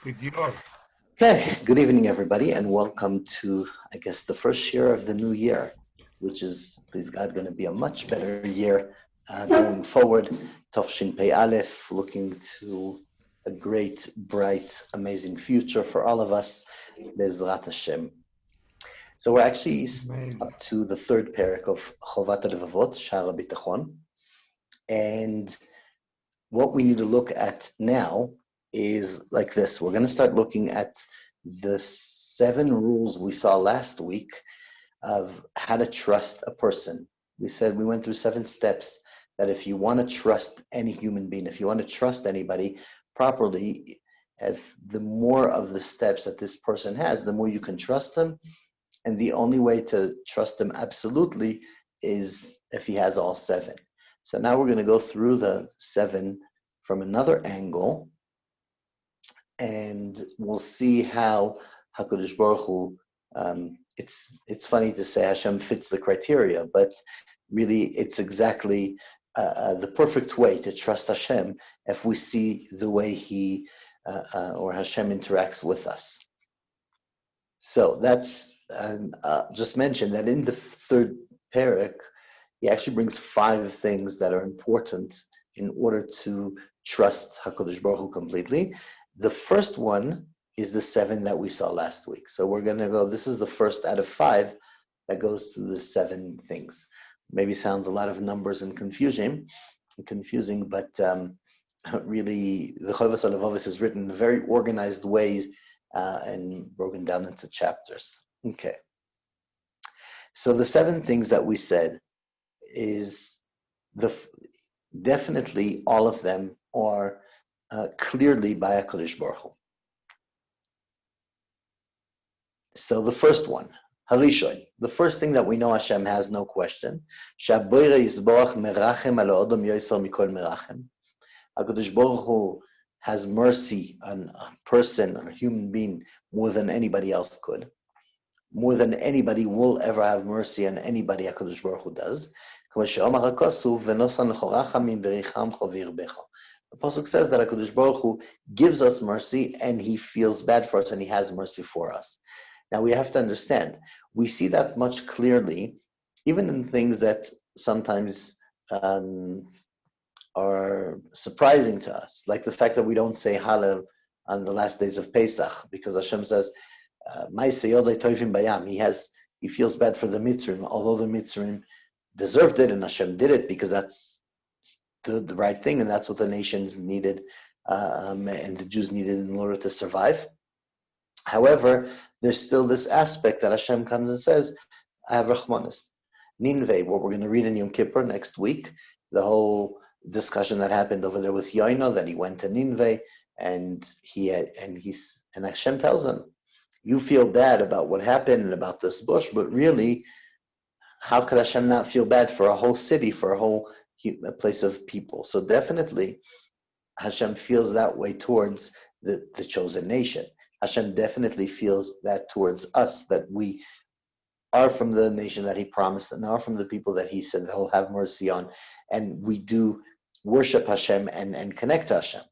With yours. Okay, good evening, everybody, and welcome to, I guess, the first year of the new year, which is, please God, going to be a much better year going forward. Tovshin Pei Aleph, looking to a great, bright, amazing future for all of us. Bezrat Hashem. So we're actually Amazing. up to the third parak of Halevavos, Shaar Habitachon, and what we need to look at now is like this. We're going to start looking at the 7 rules we saw last week of how to trust a person. We said we went through 7 steps that if you want to trust any human being, if you want to trust anybody properly, if the more of the steps that this person has, the more you can trust them. And the only way to trust him absolutely is if he has all 7. So now we're going to go through the 7 from another angle, and we'll see how HaKadosh Baruch Hu, it's funny to say Hashem fits the criteria, but really it's exactly the perfect way to trust Hashem if we see the way He or Hashem interacts with us. So that's just mentioned that in the third parak, he actually brings 5 things that are important in order to trust HaKadosh Baruch Hu completely. The first one is the 7 that we saw last week. So we're going to go, this is the first out of 5 that goes through the 7 things. Maybe sounds a lot of numbers and confusing, but really the Chovos Halevavos is written in a very organized way and broken down into chapters. Okay. So the 7 things that we said is definitely all of them are clearly by HaKadosh Baruch Hu. So the first one, Harishon, the first thing that we know Hashem has, no question, HaKadosh Baruch Hu has mercy on a person, on a human being, more than anybody else could. More than anybody will ever have mercy on anybody HaKadosh Baruch Hu does. The Pasuk says that HaKadosh Baruch Hu gives us mercy and He feels bad for us and He has mercy for us. Now we have to understand, we see that much clearly, even in things that sometimes are surprising to us, like the fact that we don't say Halev on the last days of Pesach, because Hashem says, he feels bad for the Mitzrim, although the Mitzrim deserved it and Hashem did it because that's the right thing and that's what the nations needed and the Jews needed in order to survive. However, there's still this aspect that Hashem comes and says, I have Rachmanis. Nineveh, what we're going to read in Yom Kippur next week, the whole discussion that happened over there with Yoino, that he went to Nineveh and Hashem tells him, you feel bad about what happened and about this bush, but really, how could Hashem not feel bad for a whole city, for a whole place of people? So definitely, Hashem feels that way towards the chosen nation. Hashem definitely feels that towards us, that we are from the nation that He promised and are from the people that He said that He'll have mercy on. And we do worship Hashem and connect to Hashem.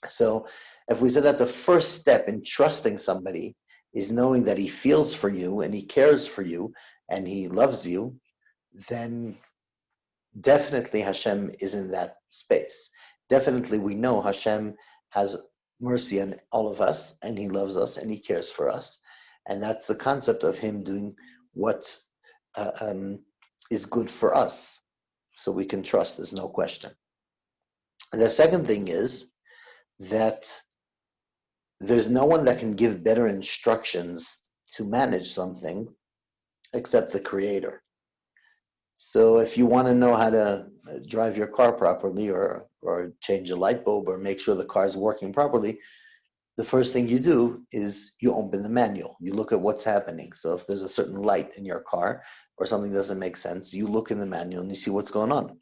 So if we said that the first step in trusting somebody is knowing that He feels for you and He cares for you and He loves you, then definitely Hashem is in that space. Definitely we know Hashem has mercy on all of us and He loves us and He cares for us. And that's the concept of Him doing what is good for us. So we can trust, there's no question. And the second thing is that there's no one that can give better instructions to manage something except the Creator. So if you want to know how to drive your car properly or change a light bulb or make sure the car is working properly, the first thing you do is you open the manual. You look at what's happening. So if there's a certain light in your car or something doesn't make sense, you look in the manual and you see what's going on.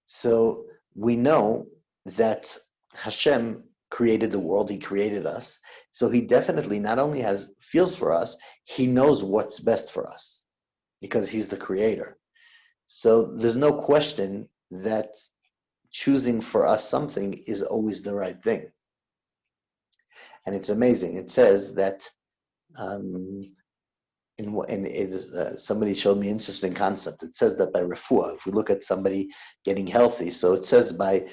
So we know that Hashem created the world, He created us. So He definitely not only feels for us, He knows what's best for us because He's the Creator. So there's no question that choosing for us something is always the right thing. And it's amazing. It says that somebody showed me an interesting concept. It says that by refuah, if we look at somebody getting healthy, so it says by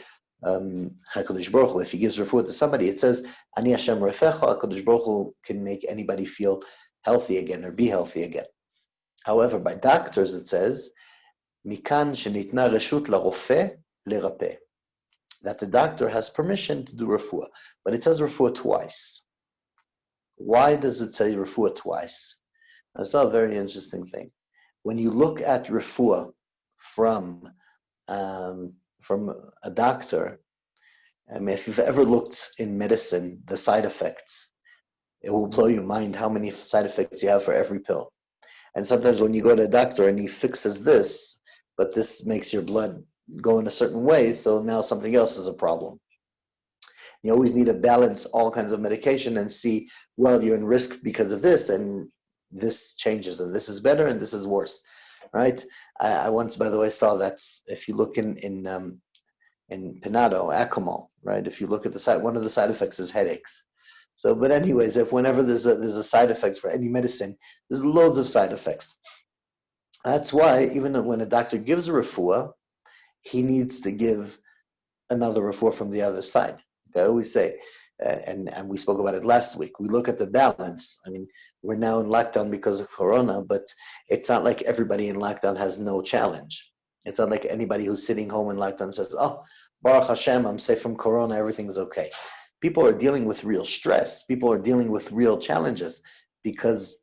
HaKadosh Baruch Hu, if he gives refuah to somebody, it says, Ani Hashem refecha, HaKadosh Baruch Hu can make anybody feel healthy again or be healthy again. However, by doctors, it says, Mikan shenitna reshut larofeh lerapeh, that the doctor has permission to do refuah, but it says refuah twice. Why does it say refuah twice? That's a very interesting thing. When you look at refuah from a doctor, if you've ever looked in medicine, the side effects, it will blow your mind how many side effects you have for every pill. And sometimes when you go to a doctor and he fixes this, but this makes your blood go in a certain way, so now something else is a problem. You always need to balance all kinds of medication and see, well, you're in risk because of this, and this changes, and this is better, and this is worse, right? I once, by the way, saw that if you look in Panado, Acamol, right? If you look at the side, one of the side effects is headaches. So, but anyways, if whenever there's a side effect for any medicine, there's loads of side effects. That's why even when a doctor gives a refuah, he needs to give another refuah from the other side. I always say, and we spoke about it last week, we look at the balance. I mean, we're now in lockdown because of Corona, but it's not like everybody in lockdown has no challenge. It's not like anybody who's sitting home in lockdown says, oh, Baruch Hashem, I'm safe from Corona, everything's okay. People are dealing with real stress. People are dealing with real challenges because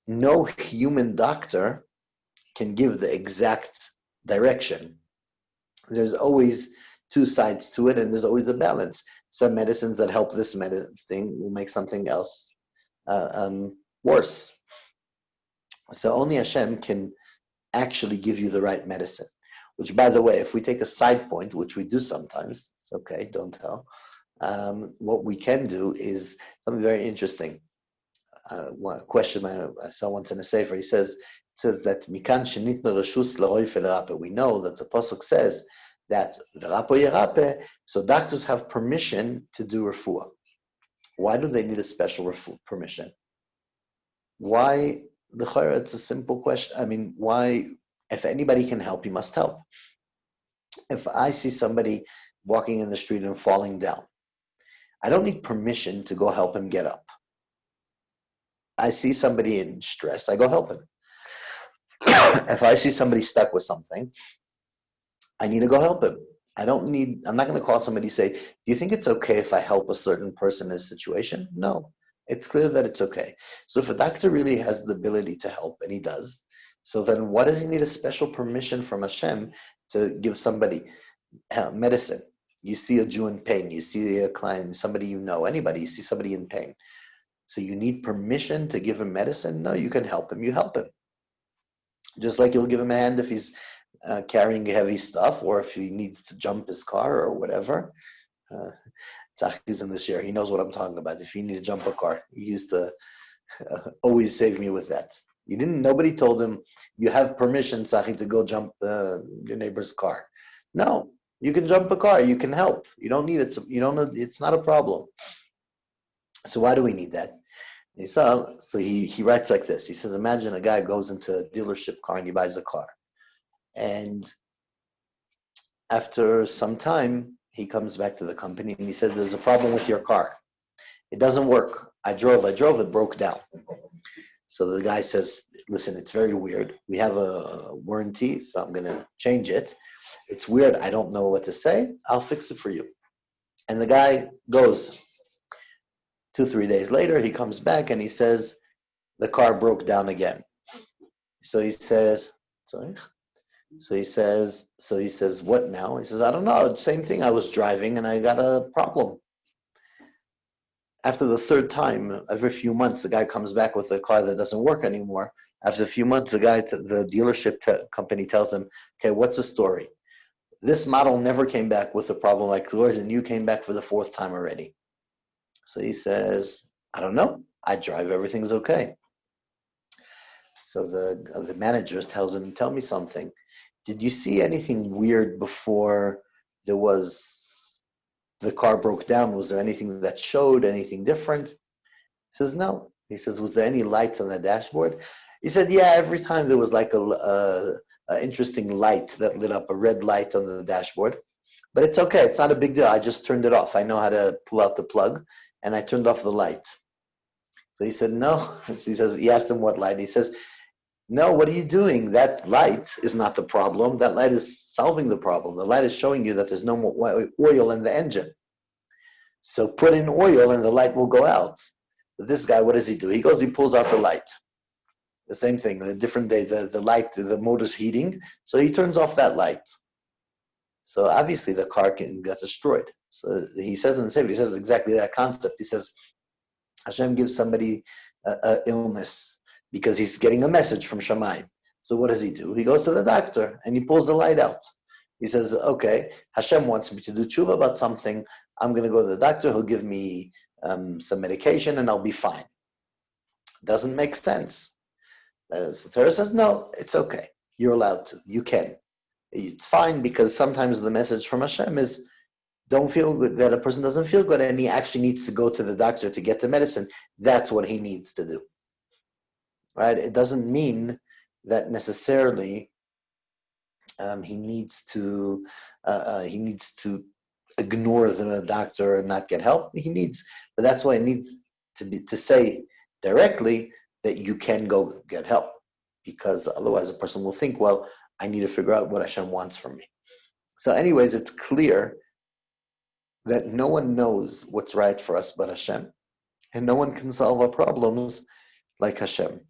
no human doctor can give the exact direction. There's always two sides to it, and there's always a balance. Some medicines that help this thing will make something else worse. So only Hashem can actually give you the right medicine. Which, by the way, if we take a side point, which we do sometimes, it's okay, don't tell. What we can do is something very interesting. One question I saw once in a sefer, it says that mikan shenitna reshus laroife lerape. We know that the pasuk says that v'rapo yerape, so doctors have permission to do refuah. Why do they need a special permission? Why? It's a simple question. I mean, why? If anybody can help, you must help. If I see somebody walking in the street and falling down, I don't need permission to go help him get up. I see somebody in stress, I go help him. If I see somebody stuck with something, I need to go help him. I'm not going to call somebody and say, do you think it's okay if I help a certain person in a situation? No, it's clear that it's okay. So if a doctor really has the ability to help, and he does, so then why does he need a special permission from Hashem to give somebody medicine? You see a Jew in pain, you see a client, somebody you know, anybody, you see somebody in pain. So you need permission to give him medicine? No, you can help him, you help him. Just like you'll give him a hand if he's carrying heavy stuff, or if he needs to jump his car or whatever. Tzachi's in this year, he knows what I'm talking about. If you need to jump a car, he used to always save me with that. Nobody told him, you have permission, Tzachi, to go jump your neighbor's car. No, you can jump a car, you can help. You don't need it, it's not a problem. So why do we need that? So he writes like this. He says, imagine a guy goes into a dealership car and he buys a car. And after some time, he comes back to the company and he said, there's a problem with your car. It doesn't work. I drove, it broke down. So the guy says, listen, it's very weird. We have a warranty, so I'm going to change it. It's weird. I don't know what to say. I'll fix it for you. And the guy goes. 2-3 days later, he comes back and he says, the car broke down again. So he says, sorry? So he says, what now? He says, I don't know. Same thing. I was driving and I got a problem. After the third time, every few months, the guy comes back with a car that doesn't work anymore. After a few months, the dealership company tells him, okay, what's the story? This model never came back with a problem like yours, and you came back for the fourth time already. So he says, I don't know. I drive. Everything's okay. So the manager tells him, tell me something. Did you see anything weird before there was the car broke down, was there anything that showed anything different? He says, no. He says, was there any lights on the dashboard? He said, yeah, every time there was like a interesting light that lit up, a red light on the dashboard. But it's okay. It's not a big deal. I just turned it off. I know how to pull out the plug, and I turned off the light. So he said, no. He asked him what light. He says, no, what are you doing? That light is not the problem. That light is solving the problem. The light is showing you that there's no more oil in the engine. So put in oil and the light will go out. But this guy, what does he do? He goes, he pulls out the light. The same thing, a different day, the light, the motor's heating, so he turns off that light. So obviously the car get destroyed. So he says in the Sefer, he says exactly that concept. He says, Hashem gives somebody a illness because he's getting a message from Shamayim. So what does he do? He goes to the doctor and he pulls the light out. He says, okay, Hashem wants me to do tshuva about something. I'm going to go to the doctor. He'll give me some medication and I'll be fine. Doesn't make sense. The Torah says, no, it's okay. You're allowed to. You can. It's fine because sometimes the message from Hashem is don't feel good, that a person doesn't feel good and he actually needs to go to the doctor to get the medicine. That's what he needs to do. Right? It doesn't mean that necessarily he needs to ignore the doctor and not get help. But that's why it needs to say directly that you can go get help, because otherwise a person will think, well, I need to figure out what Hashem wants from me. So anyways, it's clear that no one knows what's right for us but Hashem, and no one can solve our problems like Hashem.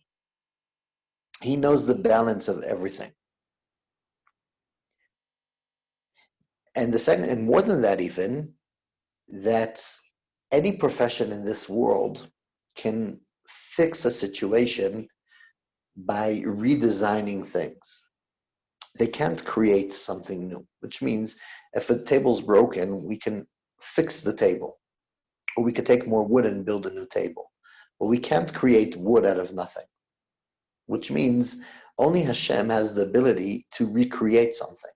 He knows the balance of everything. And the second, and more than that even, that any profession in this world can fix a situation by redesigning things. They can't create something new, which means if a table's broken, we can fix the table. Or we could take more wood and build a new table. But we can't create wood out of nothing, which means only Hashem has the ability to recreate something.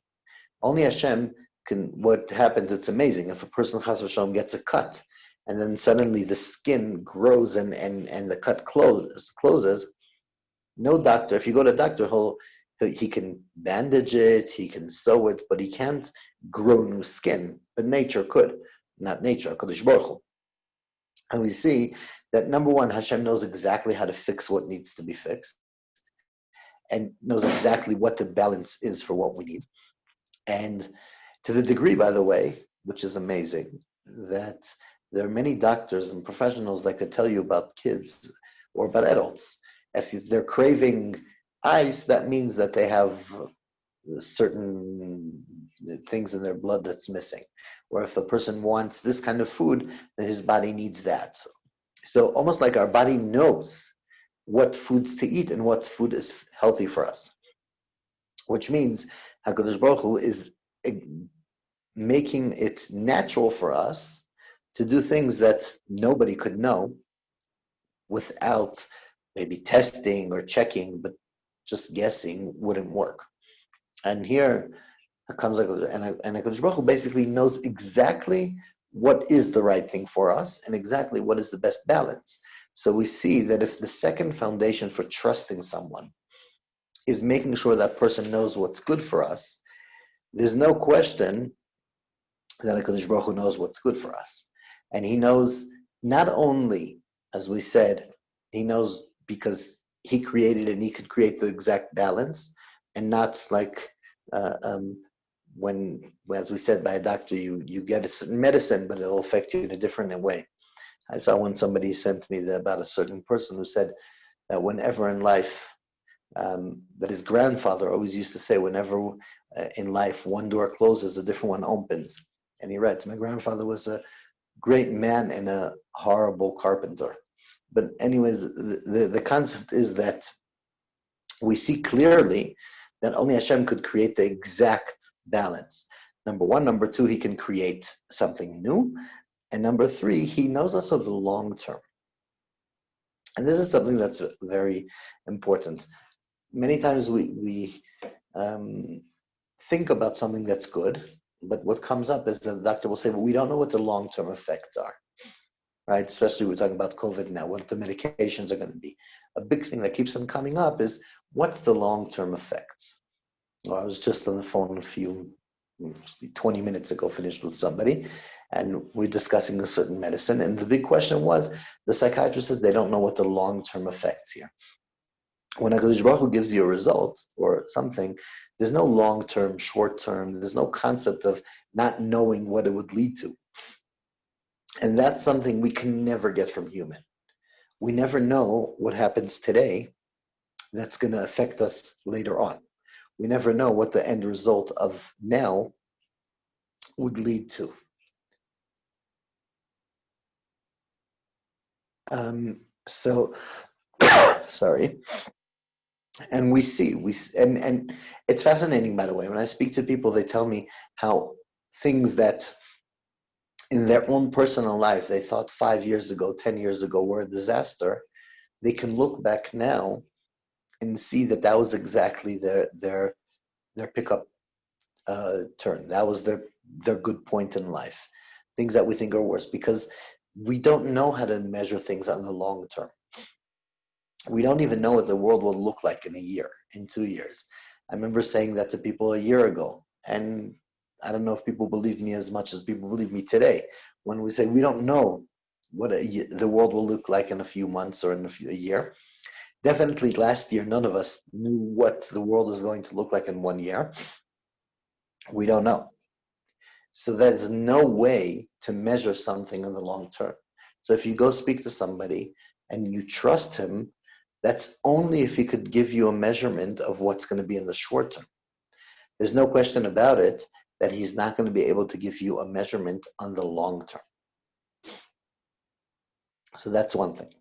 Only Hashem can, what happens, it's amazing. If a person, Chas v'Shalom, gets a cut, and then suddenly the skin grows and the cut closes, no doctor, if you go to a doctor, he can bandage it, he can sew it, but he can't grow new skin. But nature could. Not nature, HaKadosh Baruch Hu. And we see that, number one, Hashem knows exactly how to fix what needs to be fixed, and knows exactly what the balance is for what we need. And to the degree, by the way, which is amazing, that there are many doctors and professionals that could tell you about kids or about adults. If they're craving ice, that means that they have certain things in their blood that's missing. Or if a person wants this kind of food, then his body needs that. So almost like our body knows what foods to eat and what food is healthy for us. Which means HaKadosh Baruch Hu is making it natural for us to do things that nobody could know without maybe testing or checking, but just guessing wouldn't work. And here comes HaKadosh Baruch Hu basically knows exactly what is the right thing for us and exactly what is the best balance. So we see that if the second foundation for trusting someone is making sure that person knows what's good for us, there's no question that HaKadosh Baruch Hu knows what's good for us. And he knows not only, as we said, he knows because he created it and he could create the exact balance, and not like when, as we said, by a doctor, you get a certain medicine, but it'll affect you in a different way. I saw when somebody sent me about a certain person who said that whenever in life, that his grandfather always used to say, whenever in life one door closes, a different one opens. And he writes, my grandfather was a great man and a horrible carpenter. But anyways, the concept is that we see clearly that only Hashem could create the exact balance. Number one. Number two, he can create something new. And number three, he knows also the long term. And this is something that's very important. Many times we think about something that's good, But what comes up is that the doctor will say, well, we don't know what the long-term effects are, right? Especially we're talking about COVID now, what the medications are going to be. A big thing that keeps on coming up is what's the long-term effects? Well, I was just on the phone 20 minutes ago, finished with somebody, and we're discussing a certain medicine. And the big question was, the psychiatrist says they don't know what the long-term effects here. When HaKadosh Baruch Hu gives you a result or something, there's no long-term, short-term, there's no concept of not knowing what it would lead to. And that's something we can never get from human. We never know what happens today that's going to affect us later on. We never know what the end result of now would lead to. So, sorry. And and it's fascinating, by the way, when I speak to people, they tell me how things that in their own personal life they thought 5 years ago, 10 years ago were a disaster, they can look back now and see that that was exactly their pickup turn. That was their good point in life. Things that we think are worse, because we don't know how to measure things on the long term. We don't even know what the world will look like in a year, in 2 years. I remember saying that to people a year ago, and I don't know if people believe me as much as people believe me today. When we say we don't know what the world will look like in a few months or in a year. Definitely last year, none of us knew what the world is going to look like in 1 year. We don't know. So there's no way to measure something in the long term. So if you go speak to somebody and you trust him, that's only if he could give you a measurement of what's going to be in the short term. There's no question about it that he's not going to be able to give you a measurement on the long term. So that's one thing.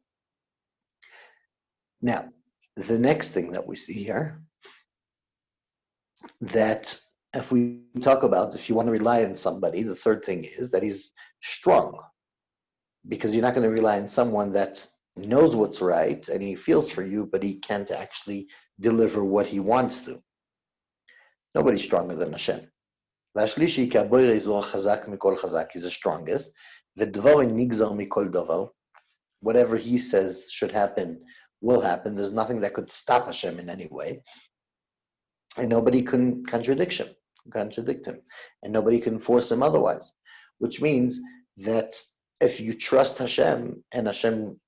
Now, the next thing that we see here, that if we talk about, if you want to rely on somebody, the third thing is that he's strong. Because you're not going to rely on someone that knows what's right and he feels for you, but he can't actually deliver what he wants to. Nobody's stronger than Hashem. והשלישי, כי הבורא יזרוע חזק מכל חזק, he's the strongest. ודברו נגזר מכל דבר. Whatever he says should happen will happen. There's nothing that could stop Hashem in any way. And nobody can contradict him. And nobody can force him otherwise. Which means that if you trust Hashem and Hashem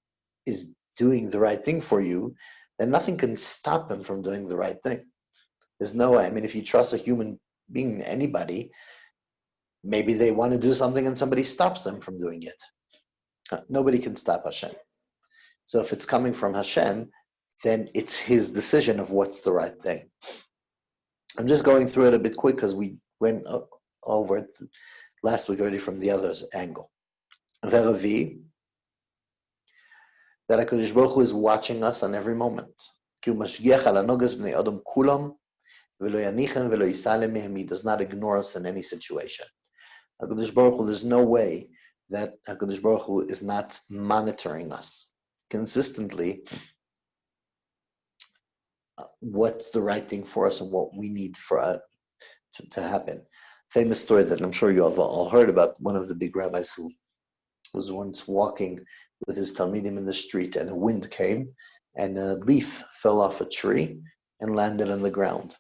is doing the right thing for you, then nothing can stop him from doing the right thing. There's no way. I mean, if you trust a human being, anybody, maybe they want to do something and somebody stops them from doing it. Nobody can stop Hashem. So if it's coming from Hashem, then it's his decision of what's the right thing. I'm just going through it a bit quick because we went over it last week already from the other angle. Rabbi, that HaKadosh Baruch Hu is watching us on every moment. He does not ignore us in any situation. HaKadosh Baruch Hu, there's no way that HaKadosh Baruch Hu is not monitoring us consistently what's the right thing for us and what we need for to happen. Famous story that I'm sure you have all heard about, one of the big rabbis who was once walking with his talmidim in the street and a wind came and a leaf fell off a tree and landed on the ground.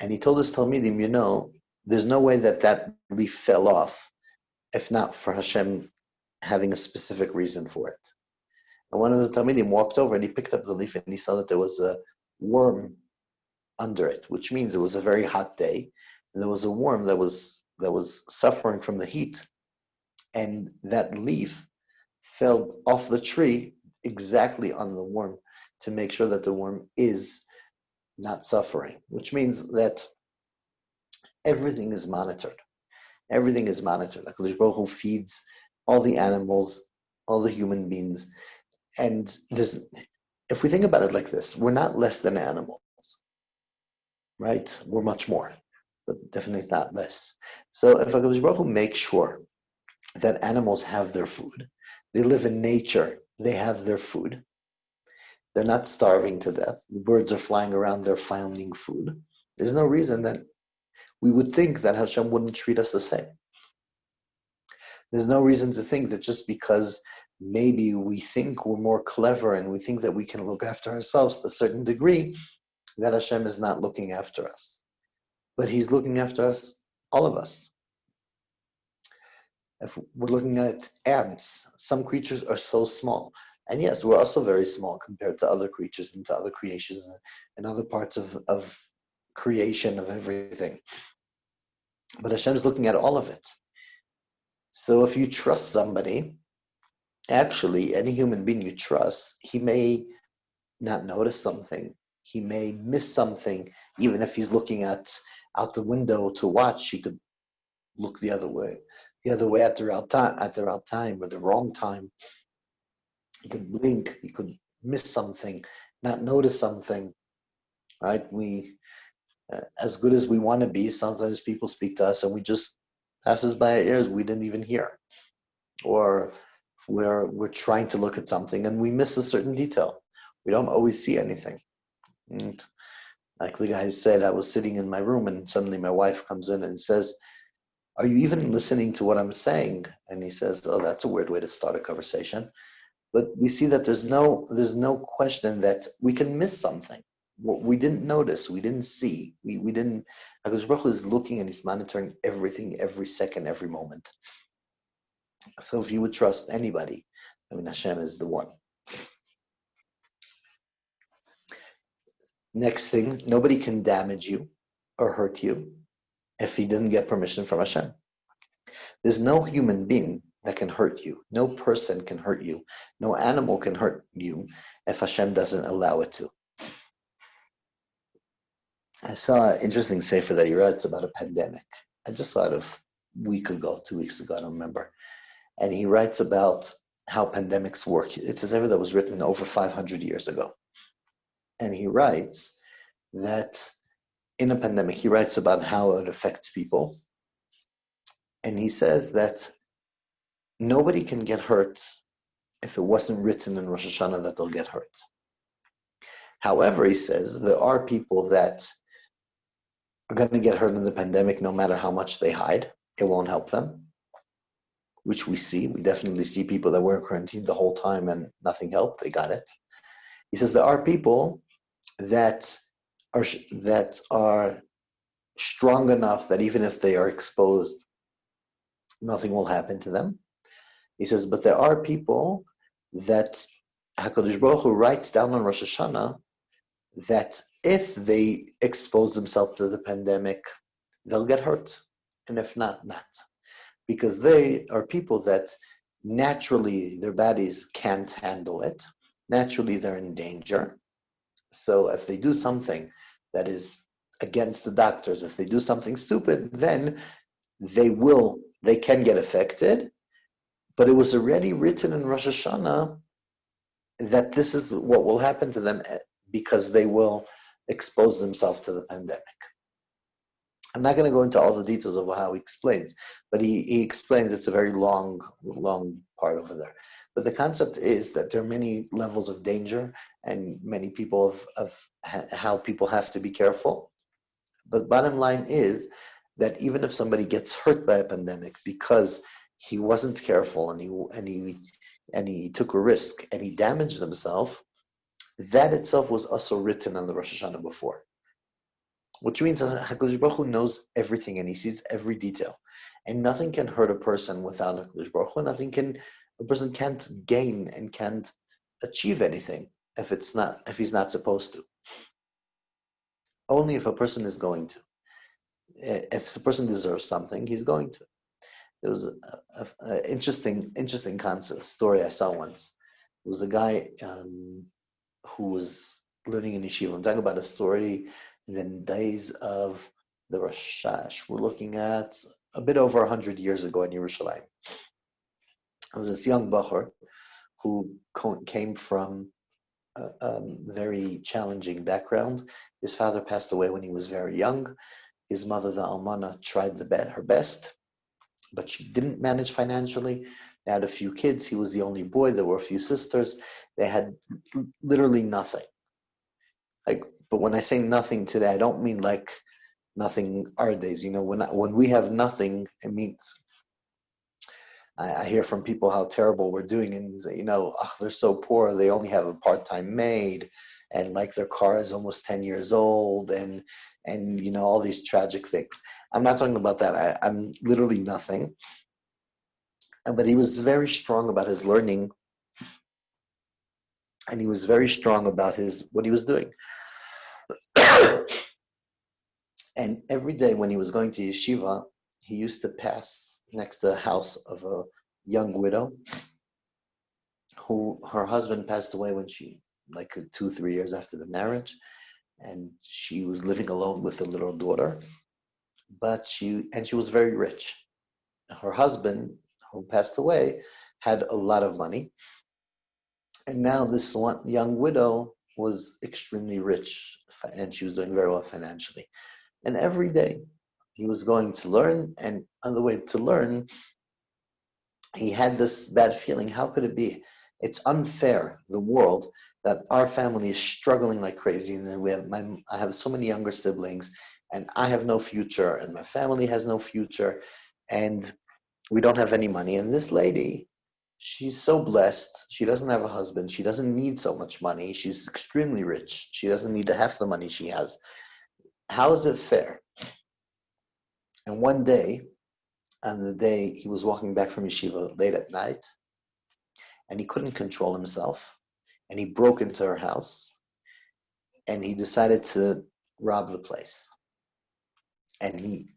And he told his talmidim, there's no way that leaf fell off if not for Hashem having a specific reason for it. And one of the talmidim walked over and he picked up the leaf and he saw that there was a worm under it, which means it was a very hot day and there was a worm that was suffering from the heat, and that leaf fell off the tree exactly on the worm to make sure that the worm is not suffering, which means that everything is monitored. Everything is monitored. HaKadosh Baruch Hu feeds all the animals, all the human beings, and if we think about it like this, we're not less than animals, right? We're much more, but definitely not less. So if HaKadosh Baruch Hu makes sure that animals have their food, they live in nature, they have their food, they're not starving to death, the birds are flying around, they're finding food, there's no reason that we would think that Hashem wouldn't treat us the same. There's no reason to think that just because maybe we think we're more clever and we think that we can look after ourselves to a certain degree, that Hashem is not looking after us. But He's looking after us, all of us. If we're looking at ants, some creatures are so small. And yes, we're also very small compared to other creatures and to other creations and other parts of creation of everything. But Hashem is looking at all of it. So if you trust somebody, actually, any human being you trust, he may not notice something. He may miss something. Even if he's looking out the window to watch, he could look the other way at the right time or the wrong time. He could blink. He could miss something, not notice something. Right? We, as good as we want to be, sometimes people speak to us and we just passes by our ears. We didn't even hear, or we're trying to look at something and we miss a certain detail. We don't always see anything. And like the guy said, I was sitting in my room and suddenly my wife comes in and says, "Are you even listening to what I'm saying?" And he says, "Oh, that's a weird way to start a conversation." But we see that there's no question that we can miss something. What we didn't notice, we didn't see, we didn't. HaKadosh Baruch Hu is looking and He's monitoring everything, every second, every moment. So if you would trust anybody, I mean, Hashem is the one. Next thing, nobody can damage you or hurt you if he didn't get permission from Hashem. There's no human being that can hurt you. No person can hurt you. No animal can hurt you if Hashem doesn't allow it to. I saw an interesting sefer that he writes about a pandemic. I just saw it a week ago, 2 weeks ago, I don't remember. And he writes about how pandemics work. It's a sefer that was written over 500 years ago. And he writes that in a pandemic, he writes about how it affects people. And he says that nobody can get hurt if it wasn't written in Rosh Hashanah that they'll get hurt. However, he says there are people that are going to get hurt in the pandemic no matter how much they hide. It won't help them, which we see. We definitely see people that were quarantined the whole time and nothing helped. They got it. He says there are people that are strong enough that even if they are exposed, nothing will happen to them. He says, but there are people that HaKadosh Baruch Hu writes down on Rosh Hashanah that if they expose themselves to the pandemic, they'll get hurt. And if not, not. Because they are people that naturally their bodies can't handle it. Naturally, they're in danger. So if they do something that is against the doctors, if they do something stupid, then they can get affected. But it was already written in Rosh Hashanah that this is what will happen to them because they will expose themselves to the pandemic. I'm not going to go into all the details of how he explains, but he explains it's a very long part over there. But the concept is that there are many levels of danger and many people of how people have to be careful. But bottom line is that even if somebody gets hurt by a pandemic because he wasn't careful and he took a risk and he damaged himself, that itself was also written on the Rosh Hashanah before. Which means that HaKadosh Baruch Hu knows everything and He sees every detail. And nothing can hurt a person without HaKadosh Baruch Hu. A person can't gain and can't achieve anything if he's not supposed to. Only if a person is going to. If a person deserves something, he's going to. There was an interesting concept, story I saw once. There was a guy who was learning in yeshiva. I'm talking about a story in the days of the Rashash. We're looking at a bit over 100 years ago in Yerushalayim. There was this young bachur who came from a very challenging background. His father passed away when he was very young. His mother, the Almana, tried her best, but she didn't manage financially. They had a few kids. He was the only boy. There were a few sisters. They had literally nothing. But when I say nothing today, I don't mean like nothing our days. When we have nothing, it means I hear from people how terrible we're doing, and they're so poor. They only have a part-time maid, and like their car is almost 10 years old, and all these tragic things. I'm not talking about that. I'm literally nothing. But he was very strong about his learning, and he was very strong about what he was doing. And every day when he was going to yeshiva, he used to pass next to the house of a young widow who her husband passed away when she, like 2-3 years after the marriage, and she was living alone with a little daughter. But she was very rich. Her husband, who passed away, had a lot of money, and now this one young widow was extremely rich, and she was doing very well financially. And every day he was going to learn, and on the way to learn, he had this bad feeling. How could it be? It's unfair, the world, that our family is struggling like crazy, and then I have so many younger siblings, and I have no future, and my family has no future, and we don't have any money. And this lady, she's so blessed. She doesn't have a husband. She doesn't need so much money. She's extremely rich. She doesn't need half the money she has. How is it fair? And one day, on the day he was walking back from yeshiva late at night, and he couldn't control himself, and he broke into her house, and he decided to rob the place. And he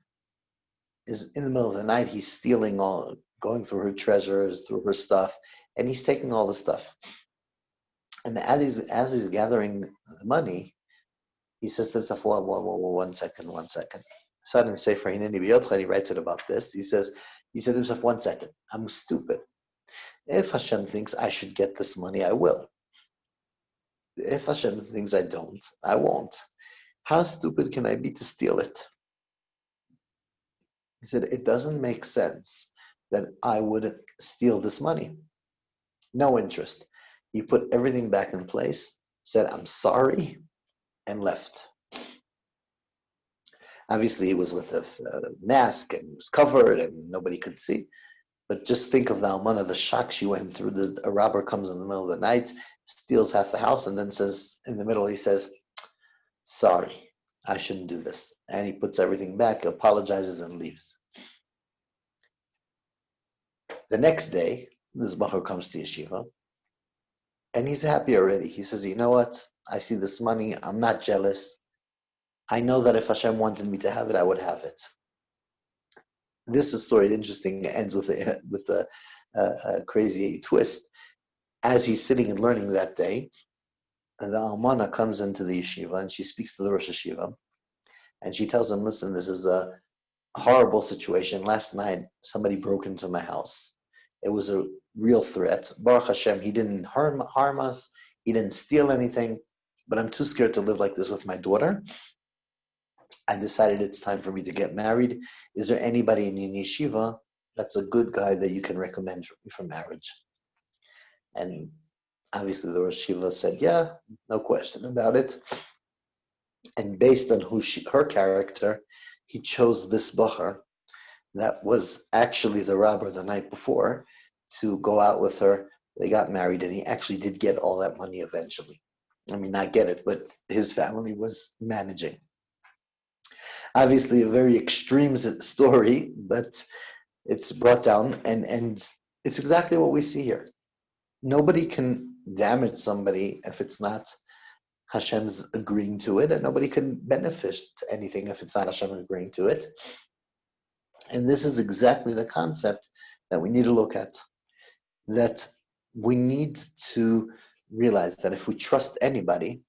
is in the middle of the night, he's stealing all, going through her treasures, through her stuff, and he's taking all the stuff. And as he's gathering the money, he says to himself, whoa, whoa, whoa, whoa, 1 second, 1 second. Suddenly, Sefer Hineni B'Yodcha, he writes it about this. He said to himself, 1 second, I'm stupid. If Hashem thinks I should get this money, I will. If Hashem thinks I don't, I won't. How stupid can I be to steal it? He said, it doesn't make sense that I would steal this money. No interest. He put everything back in place, said, I'm sorry, and left. Obviously, he was with a mask and was covered and nobody could see. But just think of the almana, the shock she went through. A robber comes in the middle of the night, steals half the house, and then says, in the middle, he says, sorry, I shouldn't do this. And he puts everything back, apologizes, and leaves. The next day, this Bachar comes to yeshiva, and he's happy already. He says, you know what? I see this money. I'm not jealous. I know that if Hashem wanted me to have it, I would have it. This is story interesting. It ends with a crazy twist. As he's sitting and learning that day, the almana comes into the yeshiva and she speaks to the Rosh Yeshiva, and she tells him, listen, this is a horrible situation. Last night, somebody broke into my house. It was a real threat. Baruch Hashem, he didn't harm us. He didn't steal anything, but I'm too scared to live like this with my daughter. I decided it's time for me to get married. Is there anybody in your yeshiva that's a good guy that you can recommend for marriage? And obviously the Rosh Yeshiva said, yeah, no question about it. And based on her character, he chose this Bachar that was actually the robber the night before to go out with her. They got married, and he actually did get all that money eventually. I mean, not get it, but his family was managing. Obviously, a very extreme story, but it's brought down, and it's exactly what we see here. Nobody can damage somebody if it's not Hashem's agreeing to it, and nobody can benefit anything if it's not Hashem agreeing to it. And this is exactly the concept that we need to look at. That we need to realize that if we trust anybody,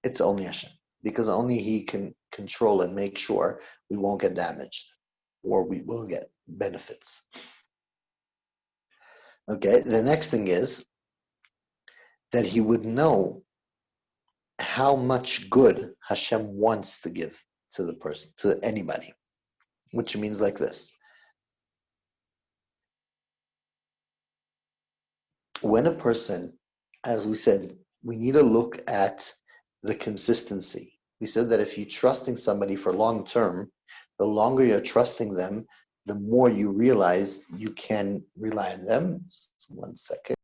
it's only Hashem, because only He can control and make sure we won't get damaged or we will get benefits. Okay, the next thing is that he would know how much good Hashem wants to give to the person, to anybody, which means like this. When a person, as we said, we need to look at the consistency. We said that if you're trusting somebody for long term, the longer you're trusting them, the more you realize you can rely on them. Just 1 second.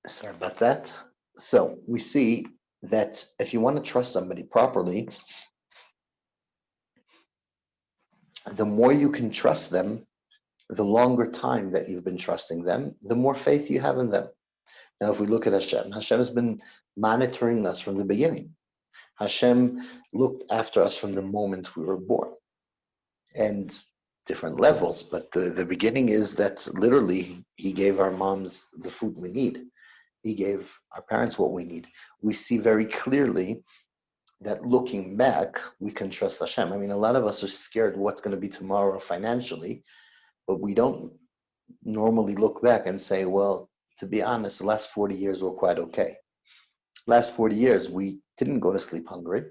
Sorry about that. So we see that if you want to trust somebody properly, the more you can trust them, the longer time that you've been trusting them, the more faith you have in them. Now, if we look at Hashem, Hashem has been monitoring us from the beginning. Hashem looked after us from the moment we were born, and different levels. But the beginning is that literally He gave our moms the food we need. He gave our parents what we need. We see very clearly that looking back, we can trust Hashem. I mean, a lot of us are scared what's going to be tomorrow financially, but we don't normally look back and say, well, to be honest, the last 40 years were quite okay. Last 40 years, we didn't go to sleep hungry.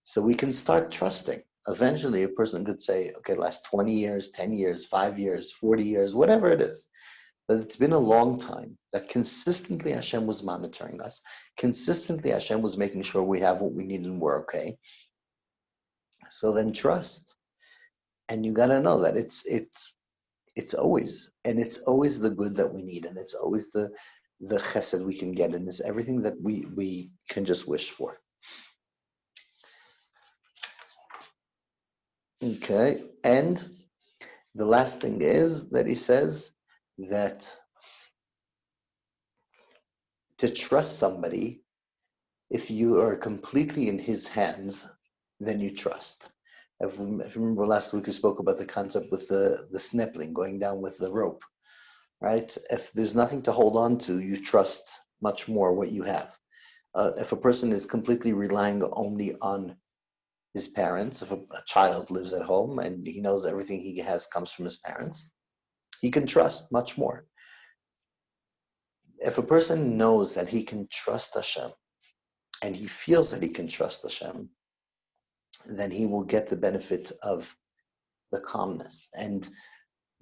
So we can start trusting. Eventually, a person could say, okay, last 20 years, 10 years, 5 years, 40 years, whatever it is. But it's been a long time that consistently Hashem was monitoring us. Consistently Hashem was making sure we have what we need and we're okay. So then trust. And you got to know that it's always the good that we need, and it's always the chesed we can get, and it's everything that we can just wish for. Okay, and the last thing is that he says that to trust somebody, if you are completely in his hands, then you trust. If you remember last week we spoke about the concept with the snipling going down with the rope, right? If there's nothing to hold on to, you trust much more what you have. If a person is completely relying only on his parents, if a child lives at home and he knows everything he has comes from his parents, he can trust much more. If a person knows that he can trust Hashem and he feels that he can trust Hashem, then he will get the benefit of the calmness. And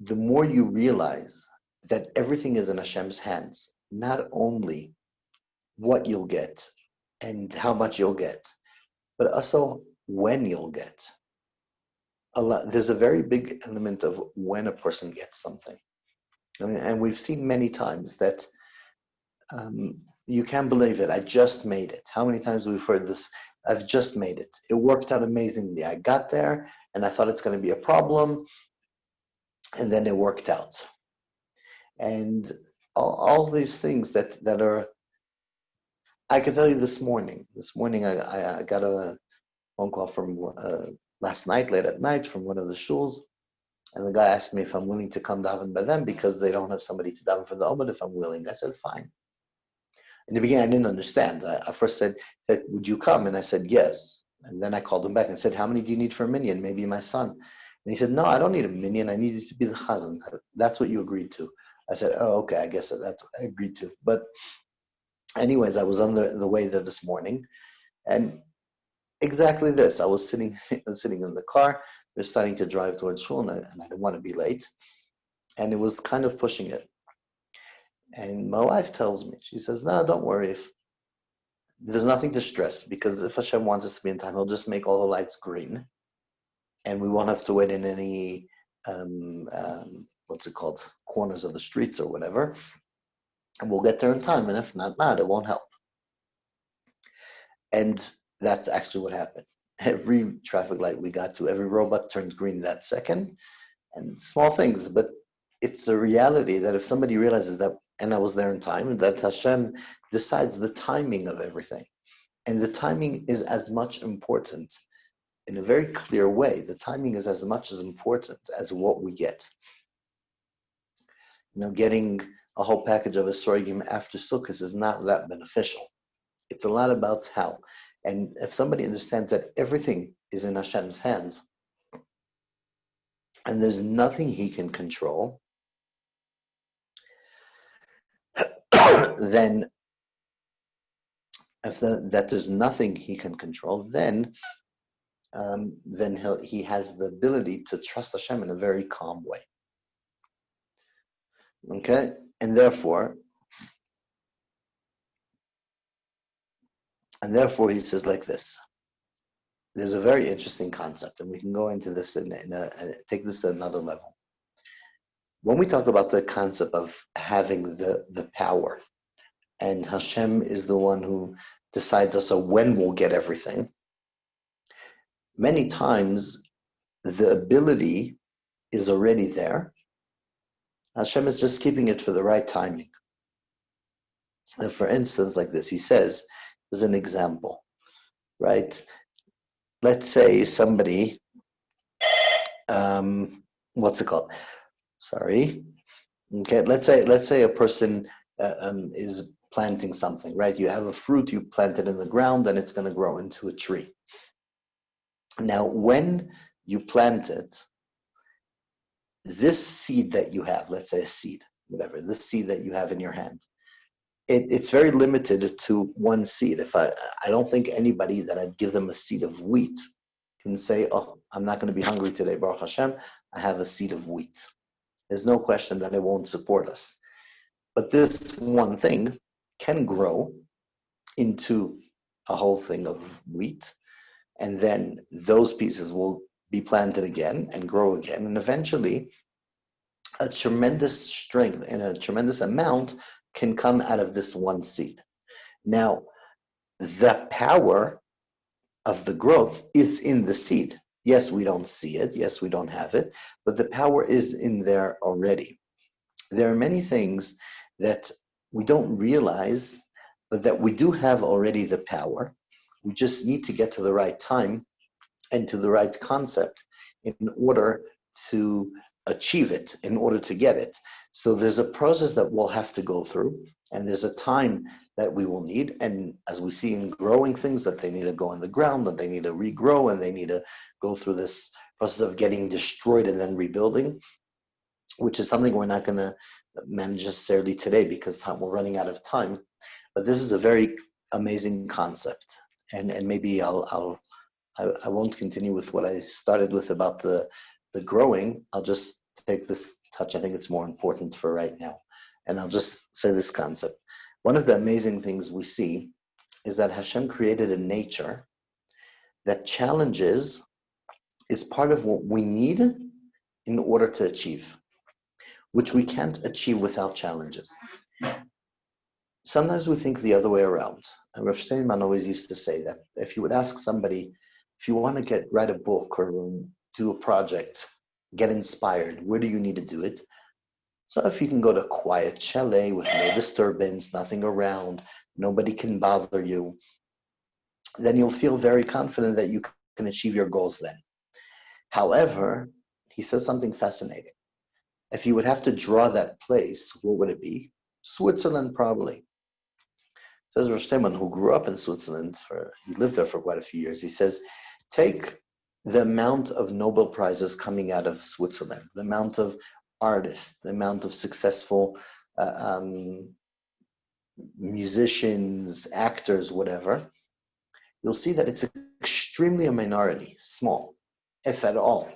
the more you realize that everything is in Hashem's hands, not only what you'll get and how much you'll get, but also when you'll get. There's a very big element of when a person gets something. And we've seen many times that you can't believe it. I just made it. How many times we've heard this? I've just made it. It worked out amazingly. I got there and I thought it's going to be a problem, and then it worked out. And all these things that are, I can tell you this morning. This morning I got a phone call from last night, late at night, from one of the shuls, and the guy asked me if I'm willing to come daven by them because they don't have somebody to daven for the Omer. If I'm willing, I said fine. In the beginning, I didn't understand. I first said, would you come? And I said, yes. And then I called him back and said, how many do you need for a minyan? Maybe my son. And he said, no, I don't need a minyan. I need you to be the chazan. That's what you agreed to. I said, oh, okay, I guess that's what I agreed to. But anyways, I was on the way there this morning. And exactly this. I was sitting in the car. We were starting to drive towards shul, and I didn't want to be late. And it was kind of pushing it. And my wife tells me, she says, no, don't worry. If there's nothing to stress, because if Hashem wants us to be in time, he'll just make all the lights green. And we won't have to wait in any, corners of the streets or whatever. And we'll get there in time. And if not, it won't help. And that's actually what happened. Every traffic light we got to, every robot turned green that second. And small things, but it's a reality that if somebody realizes that, and I was there in time, that Hashem decides the timing of everything. And the timing is as much important in a very clear way. The timing is as much as important as what we get. Getting a whole package of a sorghum after Sukkot is not that beneficial. It's a lot about how. And if somebody understands that everything is in Hashem's hands, and there's nothing he can control, then that there's nothing he can control, then he has the ability to trust Hashem in a very calm way. Okay, and therefore he says like this. There's a very interesting concept, and we can go into this and take this to another level. When we talk about the concept of having the power, and Hashem is the one who decides us when we'll get everything, many times the ability is already there. Hashem is just keeping it for the right timing. And for instance, like this, he says, as an example, right? Let's say somebody, what's it called? Sorry. Okay, let's say a person is planting something, right? You have a fruit, you plant it in the ground, and it's going to grow into a tree. Now, when you plant it, this seed that you have, let's say a seed, whatever, this seed that you have in your hand, it's very limited to one seed. If I don't think anybody that I'd give them a seed of wheat can say, oh, I'm not going to be hungry today, Baruch Hashem, I have a seed of wheat. There's no question that it won't support us. But this one thing can grow into a whole thing of wheat, and then those pieces will be planted again and grow again, and eventually a tremendous strength and a tremendous amount can come out of this one seed. Now, the power of the growth is in the seed. Yes, we don't see it. Yes, we don't have it, but the power is in there already. There are many things that we don't realize, but that we do have already the power. We just need to get to the right time and to the right concept in order to achieve it, in order to get it. So there's a process that we'll have to go through, and there's a time that we will need. And as we see in growing things, that they need to go in the ground, that they need to regrow, and they need to go through this process of getting destroyed and then rebuilding, which is something we're not going to manage necessarily today because we're running out of time. But this is a very amazing concept, and maybe I won't continue with what I started with about the growing. I'll just take this touch. I think it's more important for right now, and I'll just say this concept. One of the amazing things we see is that Hashem created a nature that challenges is part of what we need in order to achieve, which we can't achieve without challenges. Sometimes we think the other way around. And Rav Steinman always used to say that if you would ask somebody, if you want to write a book or do a project, get inspired, where do you need to do it? So if you can go to a quiet chalet with no disturbance, nothing around, nobody can bother you, then you'll feel very confident that you can achieve your goals then. However, he says something fascinating. If you would have to draw that place, what would it be? Switzerland, probably. Says Rosh Teman, who grew up in Switzerland, he lived there for quite a few years. He says, take the amount of Nobel Prizes coming out of Switzerland, the amount of artists, the amount of successful musicians, actors, whatever, you'll see that it's extremely a minority, small, if at all,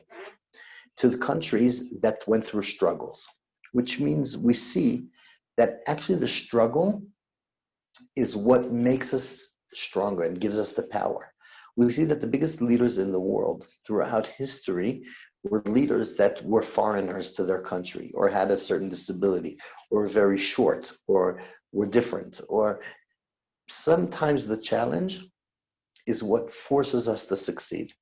to the countries that went through struggles, which means we see that actually the struggle is what makes us stronger and gives us the power. We see that the biggest leaders in the world throughout history were leaders that were foreigners to their country, or had a certain disability, or very short, or were different, or sometimes the challenge is what forces us to succeed.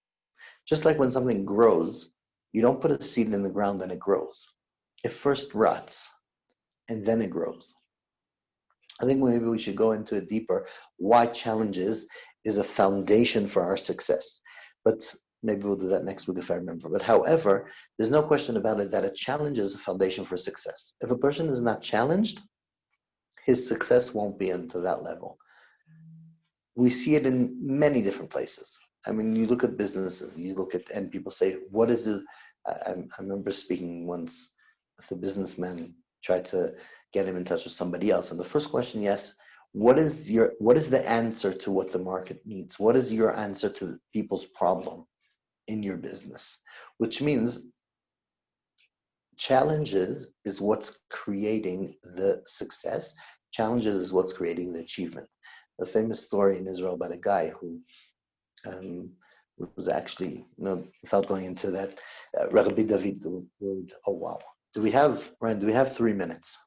Just like when something grows, you don't put a seed in the ground and it grows. It first rots and then it grows. I think maybe we should go into it deeper, why challenges is a foundation for our success. But maybe we'll do that next week if I remember. But however, there's no question about it that a challenge is a foundation for success. If a person is not challenged, his success won't be into that level. We see it in many different places. I mean, you look at businesses, and people say, what is it? I remember speaking once with a businessman, tried to get him in touch with somebody else. And the first question, yes, what is the answer to what the market needs? What is your answer to people's problem in your business? Which means challenges is what's creating the success. Challenges is what's creating the achievement. The famous story in Israel about a guy who um, was actually, without going into that, Rabbi David would, oh wow. Ryan, do we have 3 minutes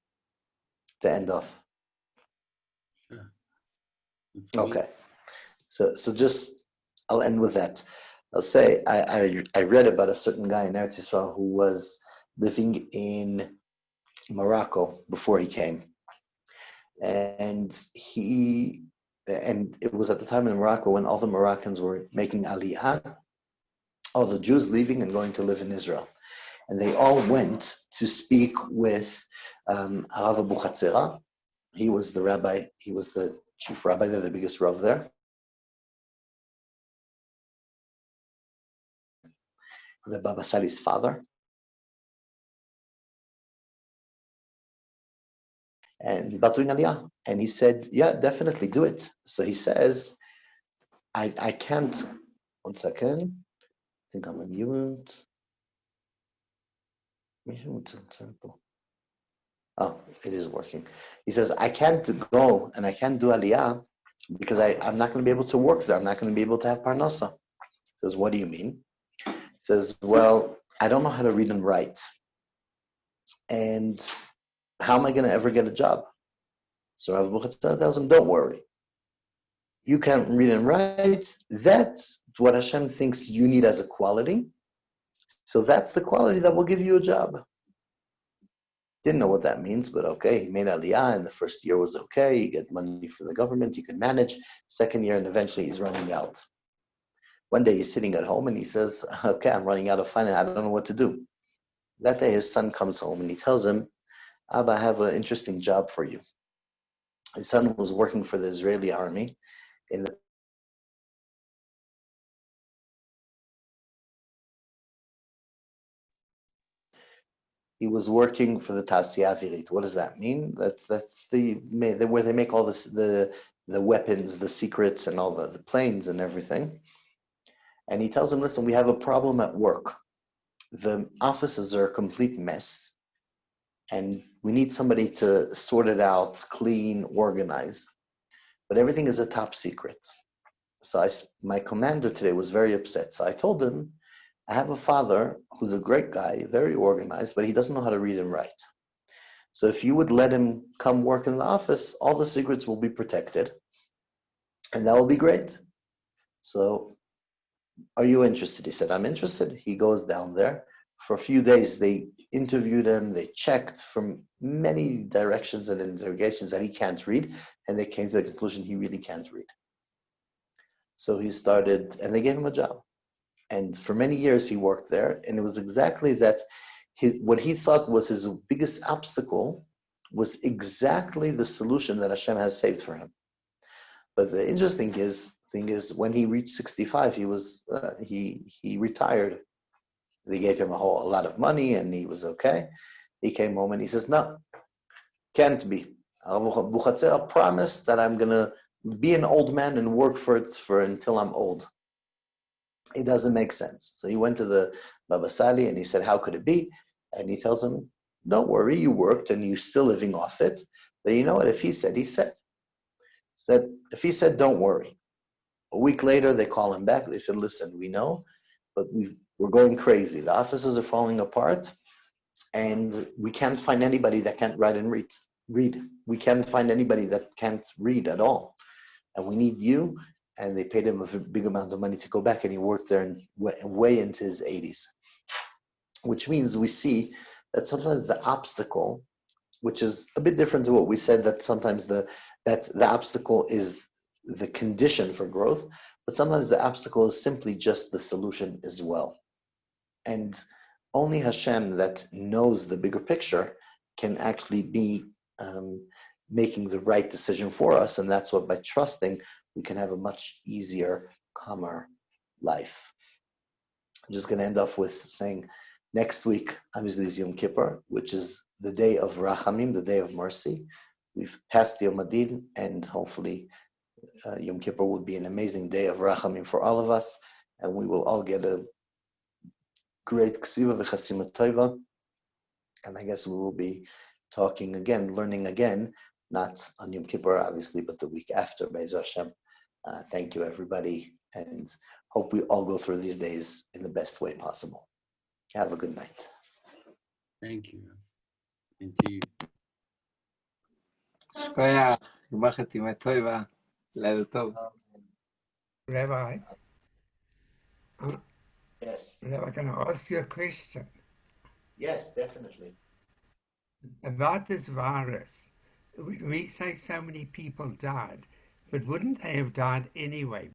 to end off? Sure. Okay. So just, I'll end with that. I'll say, I read about a certain guy in Eretz Yisrael who was living in Morocco before he came. And it was at the time in Morocco when all the Moroccans were making Aliyah, all the Jews leaving and going to live in Israel. And they all went to speak with Halevavos. He was the rabbi, he was the chief rabbi there, the biggest rav there. The Baba Sali's father. And about doing Aliyah. And he said, yeah, definitely do it. So he says, I can't, 1 second, I think I'm on mute. Oh, it is working. He says, I can't go and I can't do Aliyah because I'm not going to be able to work there. I'm not going to be able to have Parnasa. He says, what do you mean? He says, well, I don't know how to read and write. And how am I going to ever get a job? So Rav Buchatzah tells him, don't worry. You can't read and write. That's what Hashem thinks you need as a quality. So that's the quality that will give you a job. Didn't know what that means, but okay, he made Aliyah, and the first year was okay. You get money from the government, you can manage. Second year, and eventually he's running out. One day he's sitting at home and he says, okay, I'm running out of finance. I don't know what to do. That day his son comes home and he tells him, Abba, I have an interesting job for you. His son was working for the Israeli army in the he was working for the Tasya Avirit. What does that mean? That's where they make all this the weapons, the secrets, and all the planes and everything. And he tells him, listen, we have a problem at work. The offices are a complete mess, and we need somebody to sort it out, clean, organize. But everything is a top secret. So my commander today was very upset. So I told him, I have a father who's a great guy, very organized, but he doesn't know how to read and write. So if you would let him come work in the office, all the secrets will be protected, and that will be great. So are you interested? He said, I'm interested. He goes down there. For a few days, they interviewed him. They checked from many directions and interrogations that he can't read, and they came to the conclusion he really can't read. So he started, and they gave him a job. And for many years he worked there, and it was exactly that what he thought was his biggest obstacle was exactly the solution that Hashem has saved for him. But the interesting thing is when he reached 65, he retired. They gave him a lot of money, and he was okay. He came home and he says, "No, can't be. Buchatzah promised that I'm gonna be an old man and work for until I'm old. It doesn't make sense." So he went to the Baba Sali and he said, how could it be? And he tells him, don't worry, you worked and you're still living off it. But you know what? If he said, if he said, don't worry. A week later, they call him back. They said, listen, we know, but we're going crazy. The offices are falling apart, and we can't find anybody that can't write and read. We can't find anybody that can't read at all. And we need you. And they paid him a big amount of money to go back, and he worked there way into his 80s. Which means we see that sometimes the obstacle, which is a bit different to what we said, that sometimes the obstacle is the condition for growth, but sometimes the obstacle is simply just the solution as well. And only Hashem that knows the bigger picture can actually be making the right decision for us, and that's what by trusting we can have a much easier, calmer life. I'm just going to end off with saying next week obviously is Yom Kippur, which is the day of Rachamim, the day of mercy. we've passed Yom Adin, and hopefully Yom Kippur will be an amazing day of rachamim for all of us, and we will all get a great ksiva v'chasima tova. And I guess we will be talking again, learning again, not on Yom Kippur, obviously, but the week after, Be'ez Hashem. Thank you, everybody, and hope we all go through these days in the best way possible. Have a good night. Thank you. And to you. Shkoyach, Gmar Chatima Tova, Leil Tov. Rabbi, Yes. Rabbi, can I ask you a question Yes, definitely. about this virus? We say so many people died, but wouldn't they have died anyway?